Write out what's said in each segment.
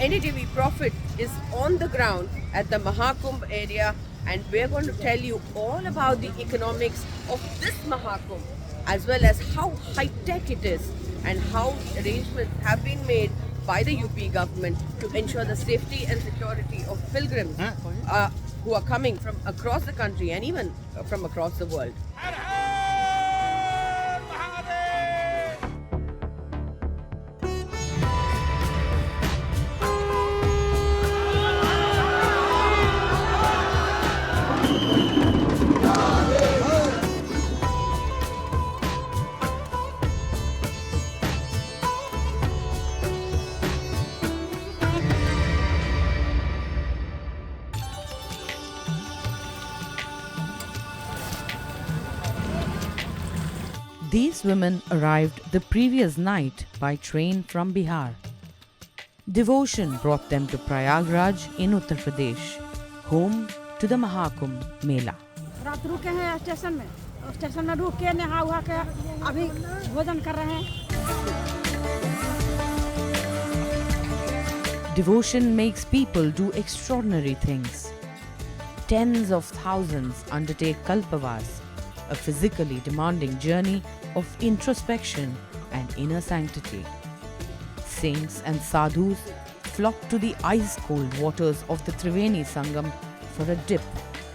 NDTV Prophet is on the ground at the Maha Kumbh area, and we're going to tell you all about the economics of this Maha Kumbh, as well as how high-tech it is and how arrangements have been made by the UP government to ensure the safety and security of pilgrims who are coming from across the country and even from across the world. These women arrived the previous night by train from Bihar. Devotion brought them to Prayagraj in Uttar Pradesh, home to the Maha Kumbh Mela. रात रुके हैं station में रुक के नहा उहा के अभी भोजन कर रहे हैं. Devotion makes people do extraordinary things. Tens of thousands undertake Kalpavas, a physically demanding journey of introspection and inner sanctity. Saints and sadhus flock to the ice-cold waters of the Triveni Sangam for a dip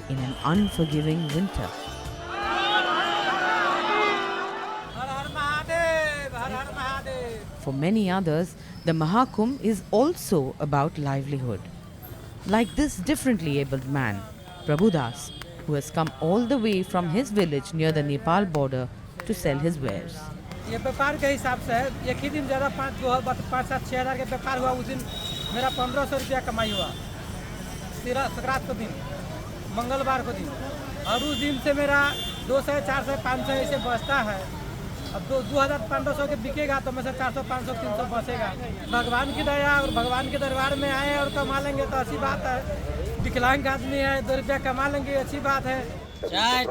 in an unforgiving winter. For many others, the Maha Kumbh is also about livelihood. Like this differently abled man, Prabhudas, who has come all the way from his village near the Nepal border to sell his wares. ये व्यापार के हिसाब से एक ही दिन ज़्यादा 5-7-6 हज़ार के व्यापार हुआ. उस दिन मेरा 1500 रुपया कमाई हुआ. संक्रांत को दिन, मंगलवार को दिन, और उस दिन से मेरा 200, 400, 500 ऐसे बचता है. अब 2500 के बिकेगा तो मैं से 400, 500, 300 बचेगा. भगवान की दया और भगवान के दरबार में आए और कमा लेंगे तो अच्छी बात है. विकलांग आदमी है, 2 रुपया कमा लेंगे, अच्छी बात है. चाय.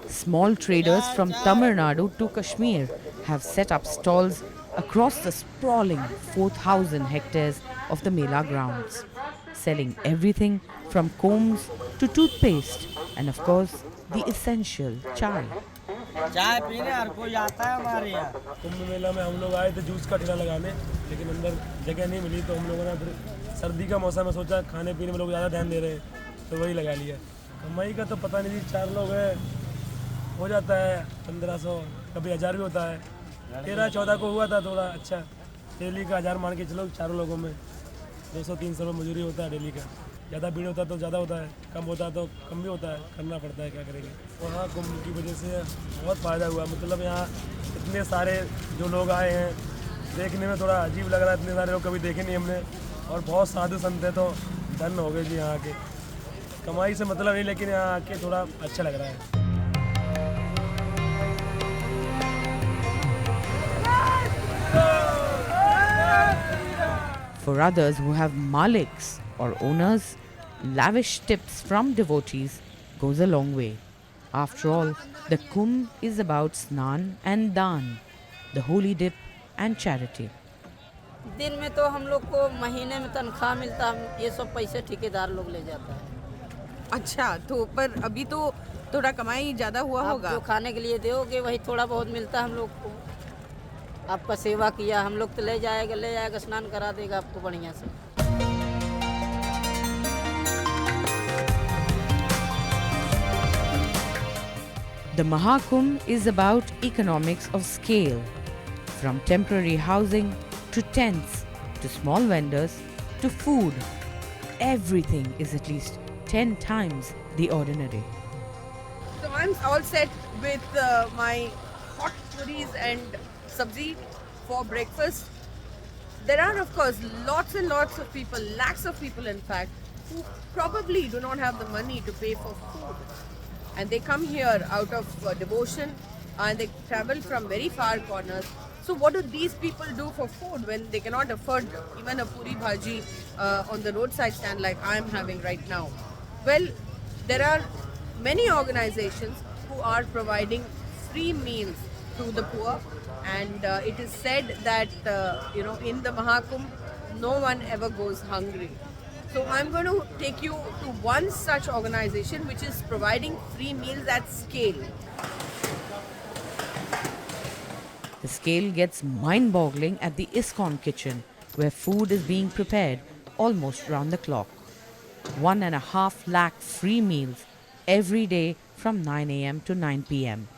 Small traders from Tamil Nadu to Kashmir have set up stalls across the sprawling 4,000 hectares of the Mela grounds, selling everything from combs to toothpaste and, of course, the essential chai. चाय पीने हर कोई आता है हमारे यहाँ. कुंभ मेला में हम लोग आए थे जूस का ठेला लगाने, लेकिन अंदर जगह नहीं मिली तो हम लोगों ने फिर सर्दी का मौसम में सोचा खाने पीने में लोग ज़्यादा ध्यान दे रहे हैं तो वही लगा लिया. कमाई का तो पता नहीं, 4 लोग हैं, हो जाता है 1500, कभी 1000 भी होता है. 13-14 को हुआ था थोड़ा अच्छा. डेली का 1000 मान के चलो, 4 लोगों में 200-300 रुपये मजदूरी होता है डेली का. ज़्यादा भीड़ होता है तो ज़्यादा होता है, कम होता है तो कम भी होता है, करना पड़ता है, क्या करेंगे. वहाँ कुंभ की वजह से बहुत फ़ायदा हुआ. मतलब यहाँ इतने सारे जो लोग आए हैं, देखने में थोड़ा अजीब लग रहा है. इतने सारे लोग कभी देखे नहीं हमने, और बहुत साधु संत हैं, तो धन हो गए जी यहाँ आके. कमाई से मतलब नहीं, लेकिन यहाँ आके थोड़ा अच्छा लग रहा है. For others who have maliks or owners, lavish tips from devotees goes a long way. After all, the Kumbh is about Snaan and Daan, the holy dip and charity. दिन में तो हम लोग को महीने में तनख्वाह मिलता है, ये सब पैसे ठेकेदार लोग ले जाता है. अच्छा, तो पर अभी तो थोड़ा कमाई ज़्यादा हुआ होगा. जो खाने के लिए दोगे वही थोड़ा बहुत मिलता है हम लोग को. आपका सेवा किया, हम लोग तो ले जाएगा, स्नान करा देगा आपको बढ़िया से. The Maha Kumbh is about economics of scale, from temporary housing to tents to small vendors to food. Everything is at least 10 times the ordinary. So I'm all set with my hot puris and sabzi for breakfast. There are, of course, lots and lots of people, lakhs of people in fact, who probably do not have the money to pay for food. And they come here out of devotion, and they travel from very far corners. So what do these people do for food when they cannot afford even a puri bhaji on the roadside stand like I'm having right now? Well, there are many organizations who are providing free meals to the poor. And it is said that, in the Maha Kumbh, no one ever goes hungry. So I'm going to take you to one such organization which is providing free meals at scale. The scale gets mind-boggling at the ISKCON kitchen, where food is being prepared almost round the clock. 1.5 lakh free meals every day from 9 a.m. to 9 p.m.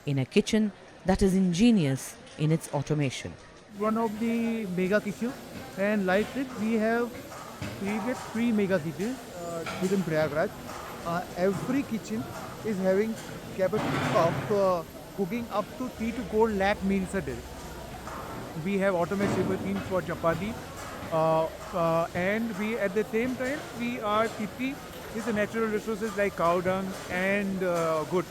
in a kitchen that is ingenious in its automation. One of the mega kitchen, and like it, we have created 3 mega kitchens within Prayagraj. Every kitchen is having capacity of cooking up to 3 to 4 lakh meals a day. We have automated machines for chapati, and we at the same time we are keeping with the natural resources like cow dung and goat.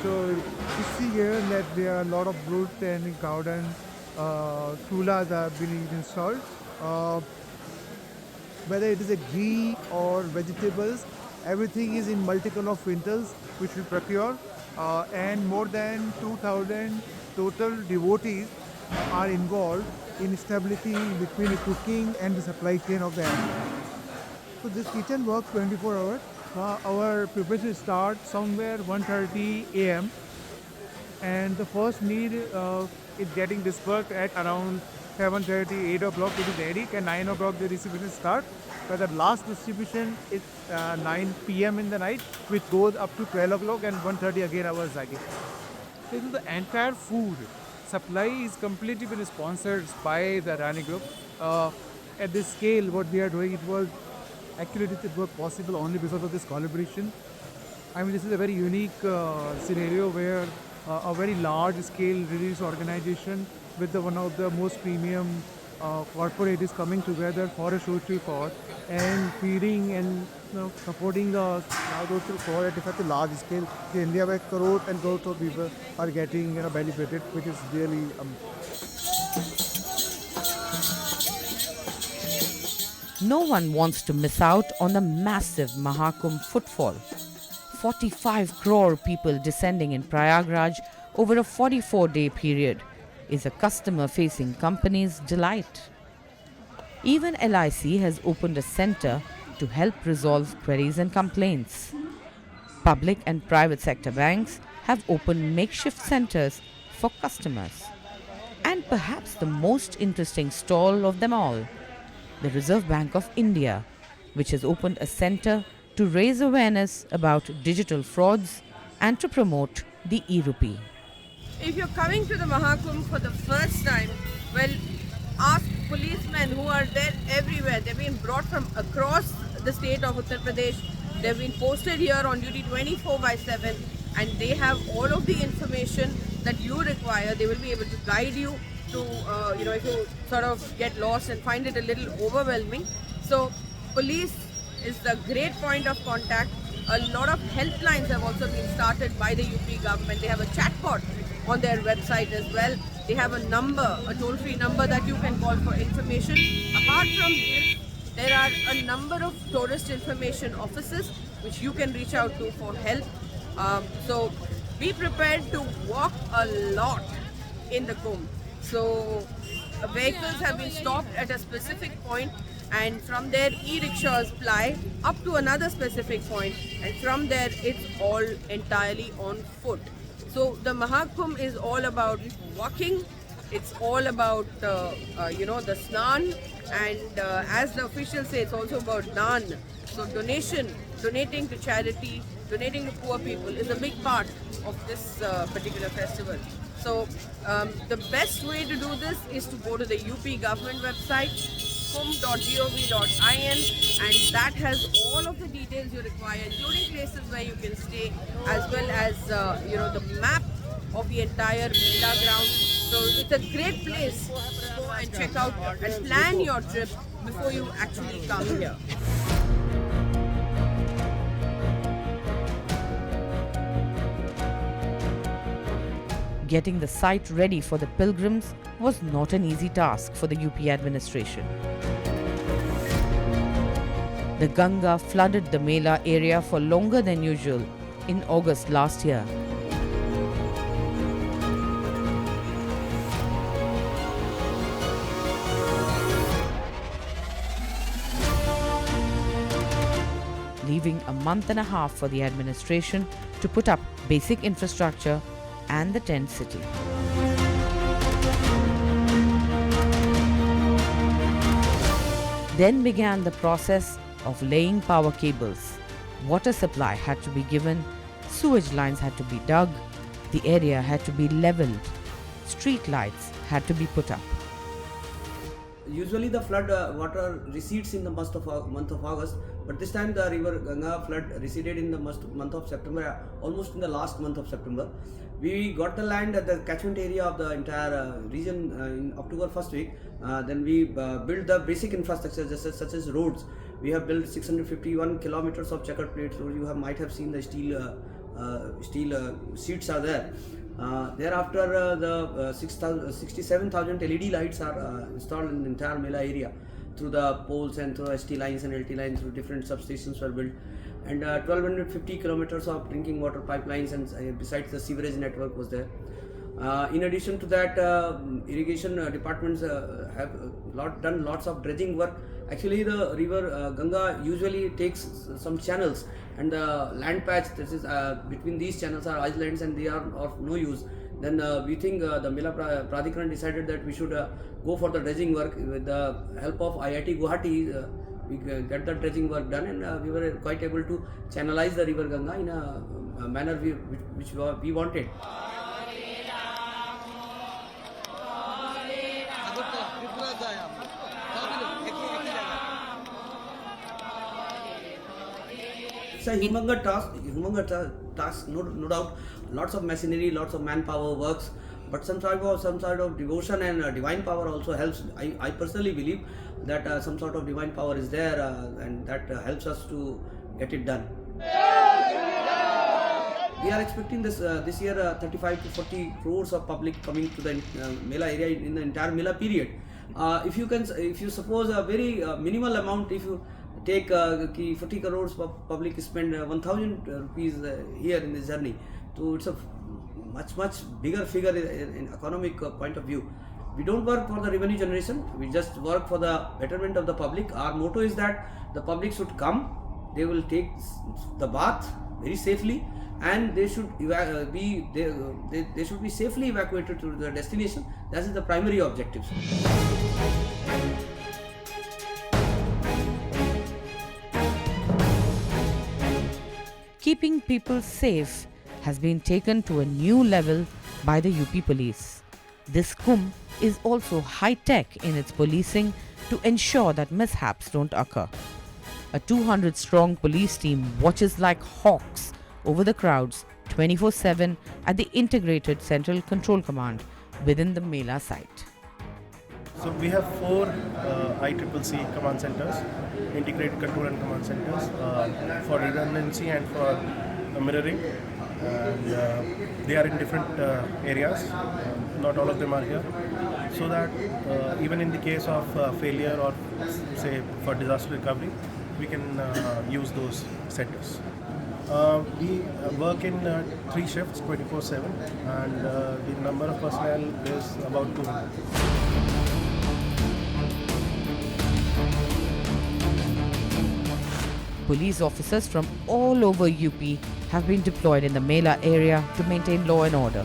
So you see here that there are a lot of goat and cow dung chulas are being installed. Whether it is a ghee or vegetables, everything is in multi-color quintals which we procure, and more than 2,000 total devotees are involved in stability between the cooking and the supply chain of the animal. So this kitchen works 24 hours. Our preparation starts somewhere 1:30 a.m. and the first meal is getting dispersed at around 7:30, 8 o'clock it is ready, and 9 o'clock the distribution starts. But the last distribution is 9 p.m. in the night, which goes up to 12 o'clock and 1:30 again hours again. So the entire food supply is completely been sponsored by the Rani Group. At this scale, what we are doing, it was possible only because of this collaboration. I mean, this is a very unique scenario where a very large scale religious organization with one of the most premium corporate is coming together for a social cause and feeding and supporting the social cause at such a large scale. In India, where crore and crores of people are getting benefited, which is really No one wants to miss out on the massive Maha Kumbh footfall. 45 crore people descending in Prayagraj over a 44-day period is a customer-facing company's delight. Even LIC has opened a center to help resolve queries and complaints. Public and private sector banks have opened makeshift centers for customers. And perhaps the most interesting stall of them all, the Reserve Bank of India, which has opened a center to raise awareness about digital frauds and to promote the e-rupee. If you're coming to the Maha Kumbh for the first time, well, ask policemen who are there everywhere. They've been brought from across the state of Uttar Pradesh. They've been posted here on duty 24/7, and they have all of the information that you require. They will be able to guide you to, if you sort of get lost and find it a little overwhelming. So, police is the great point of contact. A lot of helplines have also been started by the UP government. They have a chatbot on their website as well. They have a number, a toll-free number that you can call for information. Apart from this, there are a number of tourist information offices which you can reach out to for help. So be prepared to walk a lot in the Kumbh. So vehicles have been stopped at a specific point, and from there e-rickshaws ply up to another specific point, and from there it's all entirely on foot. So the Maha Kumbh is all about walking. It's all about the Snaan, and as the officials say, it's also about Daan. So donating to charity, donating to poor people is a big part of this particular festival. So the best way to do this is to go to the UP government website, kumbh.gov.in, and that has all of the details you require, including places where you can stay, as well as the map of the entire Mela ground. So it's a great place to go and check out and plan your trip before you actually come here. Getting the site ready for the pilgrims was not an easy task for the UP administration. The Ganga flooded the Mela area for longer than usual in August last year. leaving a month and a half for the administration to put up basic infrastructure and the tent city. Then began the process of laying power cables. Water supply had to be given, sewage lines had to be dug, the area had to be leveled, street lights had to be put up. Usually the flood water recedes in the month of August, but this time the river Ganga flood receded in the month of September, almost in the last month of September. We got the land at the catchment area of the entire region in October first week. Then we built the basic infrastructure such as roads. We have built 651 kilometers of checkered plates. So you might have seen the steel seats are there. Thereafter, the 67,000 LED lights are installed in the entire Mela area through the poles and through ST lines and LT lines through different substations were built. And 1250 kilometers of drinking water pipelines and besides the sewerage network was there. In addition to that, irrigation departments have done lots of dredging work. Actually, the river Ganga usually takes some channels, and the land patch that is between these channels are islands and they are of no use. Then we think the Mela Pradhikaran decided that we should go for the dredging work. With the help of IIT Guwahati, we get the dredging work done, and we were quite able to channelize the river Ganga in a manner which we wanted. It's a humongous task, no doubt. Lots of machinery, lots of manpower works, but some sort of devotion and divine power also helps. I personally believe that some sort of divine power is there, and that helps us to get it done. We are expecting this year 35 to 40 crores of public coming to the Mela area in the entire Mela period. If you suppose a very minimal amount, if you take 40 crores public spend 1000 rupees here in this journey, so it's a much bigger figure in economic point of view. We don't work for the revenue generation, we just work for the betterment of the public. Our motto is that the public should come, they will take the bath very safely, and they should they should be safely evacuated to their destination. That is the primary objective. Keeping people safe has been taken to a new level by the UP police. This Kumbh is also high-tech in its policing to ensure that mishaps don't occur. A 200-strong police team watches like hawks over the crowds 24/7 at the Integrated Central Control Command within the Mela site. So we have 4 ICCC command centers, integrated control and command centers for redundancy and for mirroring. And they are in different areas, not all of them are here, so that even in the case of failure or say for disaster recovery, we can use those centers. We work in 3 shifts 24/7, and the number of personnel is about 200. Police officers from all over UP have been deployed in the Mela area to maintain law and order.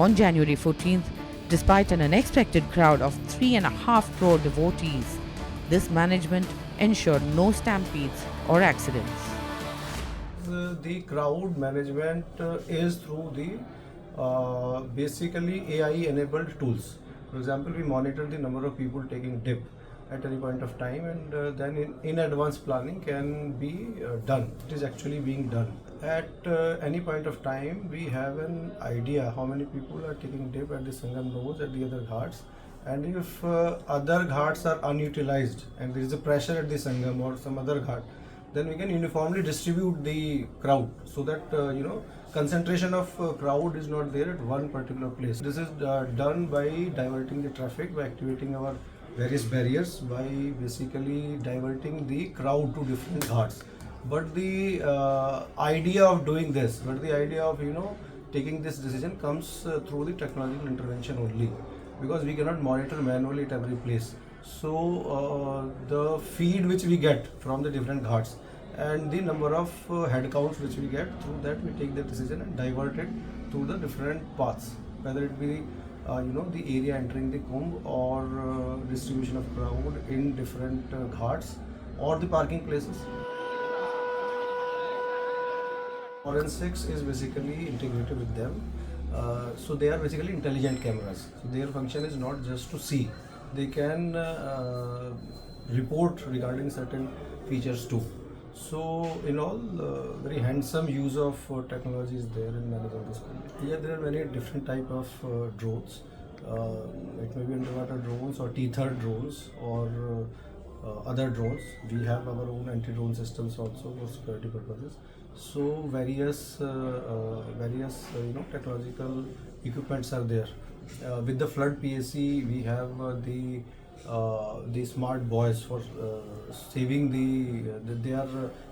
On January 14th, despite an unexpected crowd of 3.5 crore devotees, this management ensured no stampedes or accidents. The crowd management is through the basically AI enabled tools. For example, we monitor the number of people taking dip at any point of time, and then in advance planning can be done. It is actually being done. At any point of time, we have an idea how many people are taking dip at the Sangam nodes, at the other ghats, and if other ghats are unutilized and there is a pressure at the Sangam or some other ghat, then we can uniformly distribute the crowd so that concentration of crowd is not there at one particular place. This is done by diverting the traffic, by activating our various barriers, by basically diverting the crowd to different ghats. But the idea of doing this, taking this decision comes through the technological intervention only, because we cannot monitor manually at every place. So the feed which we get from the different ghats, and the number of head counts which we get. Through that we take the decision and divert it through the different paths, whether it be the area entering the Kumbh, or distribution of crowd in different ghats, or the parking places. Forensics is basically integrated with them. So they are basically intelligent cameras. So their function is not just to see. They can report regarding certain features too. So in all, very handsome use of technology is there in managing this Kumbh. Yeah, there are many different type of drones. It may be underwater drones or tethered drones or other drones. We have our own anti-drone systems also for security purposes. So various technological equipments are there. With the flood PAC, we have the smart buoys for saving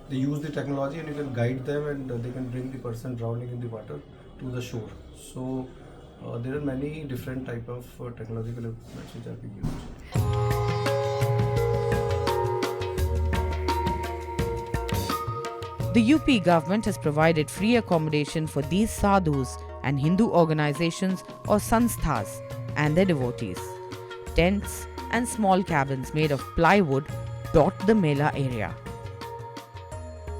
they use the technology, and you can guide them, and they can bring the person drowning in the water to the shore. So there are many different type of technological equipments which are being used. The UP government has provided free accommodation for these sadhus and Hindu organizations or sansthas and their devotees. Tents and small cabins made of plywood dot the Mela area.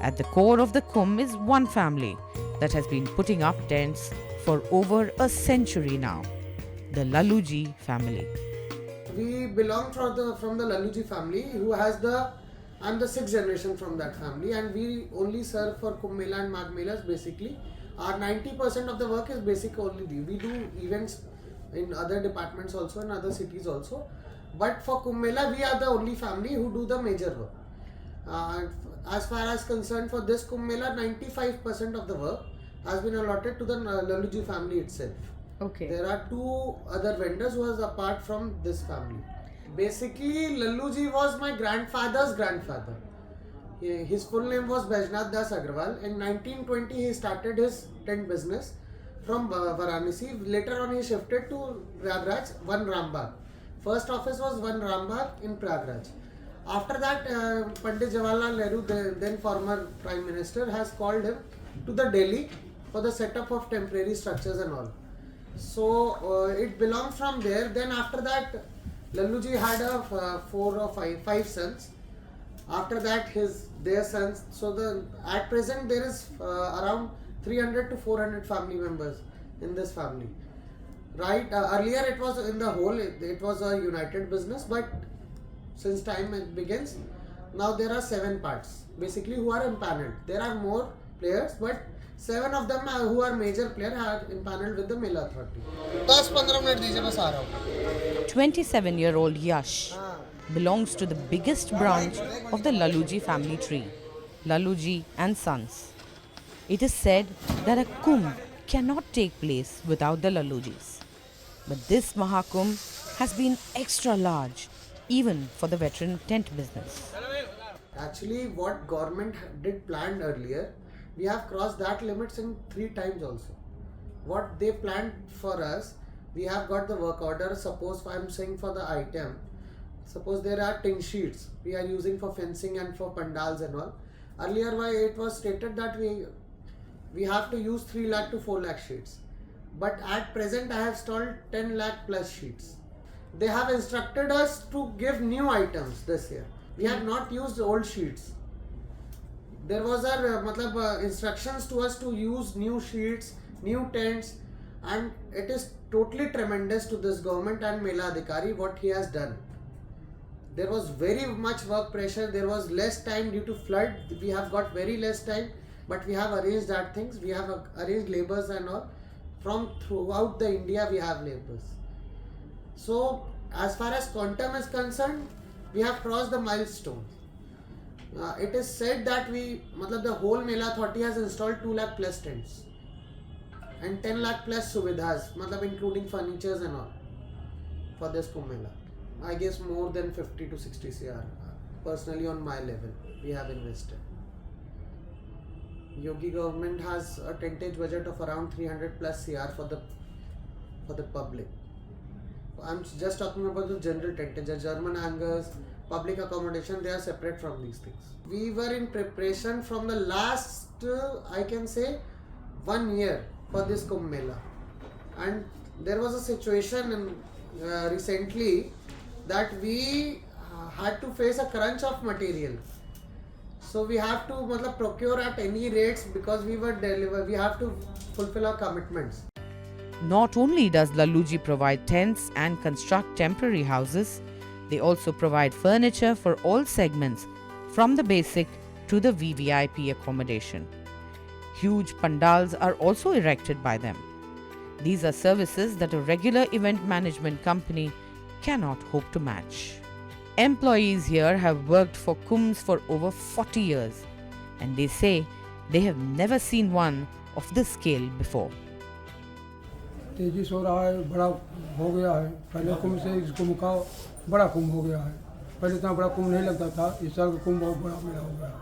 At the core of the Kumbh is one family that has been putting up tents for over a century now, the Laluji family. We belong from the Laluji family, who has I'm the sixth generation from that family, and we only serve for Kumbh Mela and Magh Melas basically. Our 90% of the work is basic only. We do events in other departments also, in other cities also. But for Kumbh Mela, we are the only family who do the major work. As far as concerned for this Kumbh Mela, 95% of the work has been allotted to the Laluji family itself. Okay. There are two other vendors who are apart from this family. Basically, Laluji was my grandfather's grandfather. His full name was Baijnath Das Agrawal. In 1920, he started his tent business from Varanasi. Later on, he shifted to Prayagraj, one Rambagh. First office was one Rambagh in Prayagraj. After that, Pandit Jawaharlal Nehru, then former Prime Minister, has called him to the Delhi for the setup of temporary structures and all. So it belongs from there. Then after that, Laluji had five sons. After that, their sons. So at present there is around 300 to 400 family members in this family. Right? Earlier it was in the whole. It was a united business, but since time it begins, now there are 7 parts basically who are empaneled. There are more players, but 7 of them who are major players are empaneled with the Mela Authority. 10-15 minute दीजिए बस आ रहा हूँ. 27-year-old Yash belongs to the biggest branch of the Laluji family tree, Laluji and Sons. It is said that a Kumbh cannot take place without the Lalujis. But this Maha Kumbh has been extra large, even for the veteran tent business. Actually, what government did planned earlier, we have crossed that limits in 3 times also. What they planned for us, we have got the work order. Suppose I am saying for the item, suppose there are tin sheets we are using for fencing and for pandals and all. Earlier it was stated that we have to use 3 lakh to 4 lakh sheets. But at present I have installed 10 lakh plus sheets. They have instructed us to give new items this year. We have not used old sheets. There was instructions to us to use new sheets, new tents, and it is totally tremendous to this government and Mela Adhikari what he has done. There was very much work pressure. There was less time due to flood. We have got very less time, but we have arranged that things. We have arranged labours and all. From throughout the India we have labours. So as far as quantum is concerned, we have crossed the milestone. It is said that the whole Mela Authority has installed 2 lakh plus tents and 10 lakh plus suvidhas, including furnitures and all, for this Kumbh Mela. I guess more than 50 to 60 CR. Personally, on my level, we have invested. Yogi government has a tentage budget of around 300 plus CR for the public. I'm just talking about the general tentage, German hangars, public accommodation, they are separate from these things. We were in preparation from the last, I can say, 1 year for this Kumbh Mela. And there was a situation recently that we had to face a crunch of material. So we have to procure at any rates because we have to fulfill our commitments. Not only does Lalluji provide tents and construct temporary houses, they also provide furniture for all segments, from the basic to the VVIP accommodation. Huge pandals are also erected by them. These are services that a regular event management company cannot hope to match. Employees here have worked for Kumbhs for over 40 years, and they say they have never seen one of this scale before. तेजी से हो रहा है, बड़ा हो गया है। पहले कुंभ से इस कुंभ का बड़ा कुंभ हो गया है। पहले इतना बड़ा कुंभ नहीं लगता था, इस साल का कुंभ बहुत बड़ा मेला हो गया है।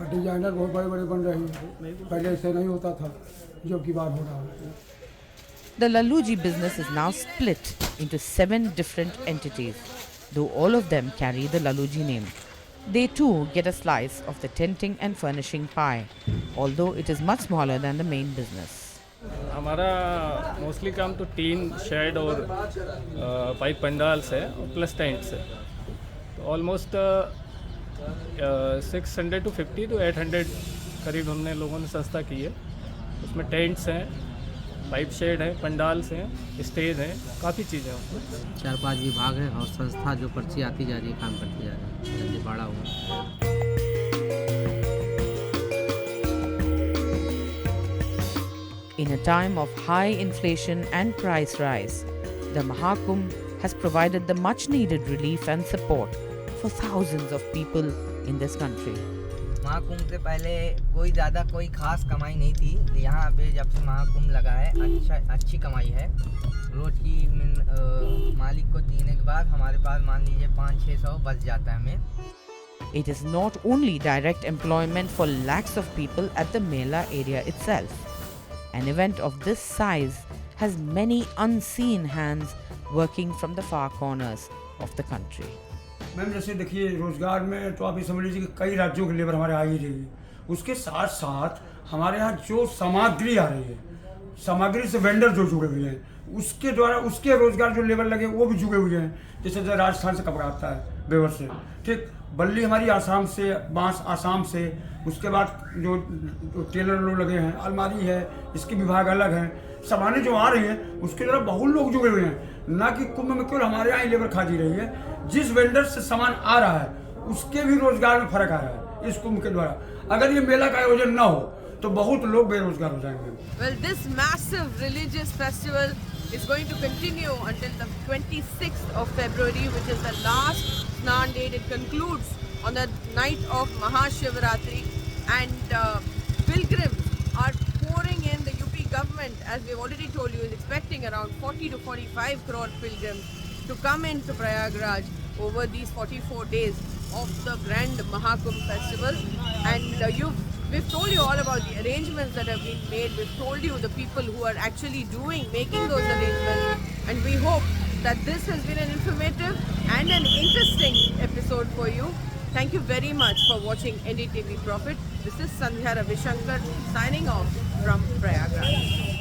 और डिजाइनर बहुत बड़े बड़े बन रहे हैं, पहले ऐसे नहीं होता था, जो की बार हो रहा है। The Lalluji business is now split into 7 different entities, though all of them carry the Lalluji name. They too get a slice of the tenting and furnishing pie, although it is much smaller than the main business. हमारा mostly काम तो tin shed और pipe pandals है plus tents है, तो almost 600 to 50 to 800 करीब हमने लोगों ने सस्ता की है। उसमें टेंट्स हैं, पाइप शेड है, पंडाल्स हैं, स्टेज हैं, काफ़ी चीज़ें हैं उसमें। 4-5 विभाग हैं और संस्था जो पर्ची आती जा रही है, काम करती जा रही है, जल्दी बड़ा हुआ। In a time of high inflation and price rise, the Maha Kumbh has provided the much needed relief and support for thousands of people in this country. Mahakumbh से पहले कोई खास कमाई नहीं थी। यहाँ पे जब से महाकुंभ लगा है अच्छी कमाई है। रोज की मालिक को देने के बाद हमारे पास मान लीजिए 500-600 बच जाता है हमें। It is not only direct employment for lakhs of people at the Mela area itself. An event of this size has many unseen hands working from the far corners of the country. Ma'am जैसे देखिए रोजगार में तो आप ये समझ लीजिए कि कई राज्यों के लेबर हमारे आ ही रही है। उसके साथ साथ हमारे यहाँ जो सामग्री आ रही है, सामग्री से वेंडर जो जुड़े हुए हैं, उसके द्वारा उसके रोजगार जो लेबर लगे वो भी जुड़े हुए हैं। जैसे राजस्थान से कपड़ा आता है, बेवर से, ठीक, बल्ली हमारी आसाम से, बांस आसाम से, उसके बाद जो टेलर लोग लगे हैं, अलमारी है, इसके विभाग अलग हैं, सामानें जो आ रही हैं उसके द्वारा बहुत लोग जुड़े हुए हैं। ना कि कुंभ में केवल हमारे यहाँ ही लेबर खा जी रही है, जिस वेंडर से सामान आ रहा है उसके भी रोजगार में फर्क आ रहा है इस कुंभ के द्वारा। अगर ये मेला का आयोजन ना हो तो बहुत लोग बेरोजगार हो जाएंगे। Well, this massive religious festival is going to continue until the 26th of February, which is the last Snaan date. It concludes on the night of Maha Shivratri, and pilgrims are pouring in. The UP government, as we've already told you, is expecting around 40 to 45 crore pilgrims to come into Prayagraj over these 44 days of the grand Maha Kumbh festival. And we've told you all about the arrangements that have been made. We've told you the people who are actually making those arrangements. And we hope that this has been an informative and an interesting episode for you. Thank you very much for watching NDTV Profit. This is Sandhya Ravishankar signing off from Prayagraj.